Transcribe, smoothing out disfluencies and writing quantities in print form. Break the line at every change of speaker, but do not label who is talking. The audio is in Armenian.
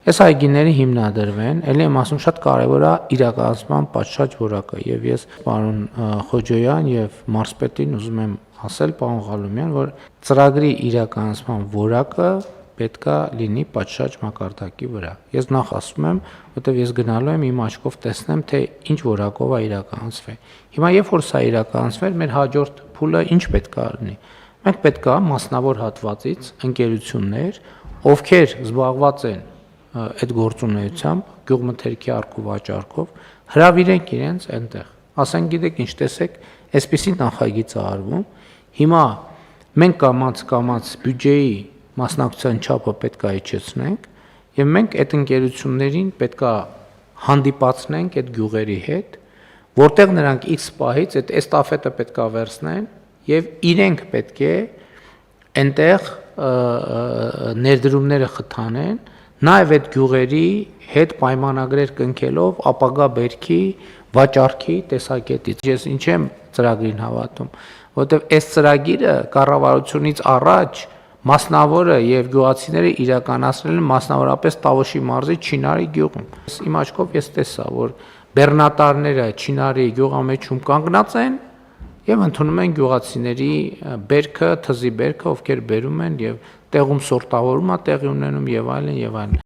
Այս այգիները հիմնադրվեն, ելի եմ ասում շատ կարևոր է իրականացման պատշաճ որակը եւ ես պարոն Խոջոյան եւ մարզպետին ուզում եմ ասել պարոն Ղալումյան, որ ծրագրի իրականացման որակը պետքա լինի պատշաճ մակարդակի վրա։ Ես նախ ասում եմ, որտեվ ես գնալու եմ իմ աչքով տեսնեմ, թե ինչ որակով է իրականացվել։ Հիմա երբ որ սա իրականացվել, մեր հաջորդ փուլը ինչ պետքա լինի։ Մենք պետքա մասնավոր հատվածից ընկերություններ, ովքեր զբաղված են այդ գործունեությամբ, գյուղմթերքի առք ու վաճառքով, հրավիրենք իրենց այնտեղ։ Ասենք գիտեք ինչ, տեսեք, այսպիսի նախագիծ է արվում։ Հիմա մենք կամաց բյուջեի մասնակցության չափը պետքա իջեցնենք եւ մենք այդ ընկերություններին պետքա հանդիպացնենք այդ գյուղերի հետ, որտեղ նրանք X պահից այդ էստաֆետը պետքա վերցնեն եւ իրենք պետք է այնտեղ ներդրումները խթանեն, նաեւ այդ գյուղերի հետ պայմանագրեր կնքելով ապագա բերքի, վաճառքի տեսակետից։ Ես ինչ եմ ծրագրին հավատում, որտեւ այս ծրագիրը կառավարությունից առաջ մասնավորը եւ գյուղացիները իրականացրել են մասնավորապես Տավուշի մարզի Չինարի գյուղում։ Իմ աչքով ես տեսա, որ բեռնատարները Չինարի գյուղամեջում կանգնած են եւ ընդունում են գյուղացիների բերքը, թզի բերքը, ովքեր բերում են եւ տեղում սորտավորում է տեղի ունենում եւ այլն եւ այլն։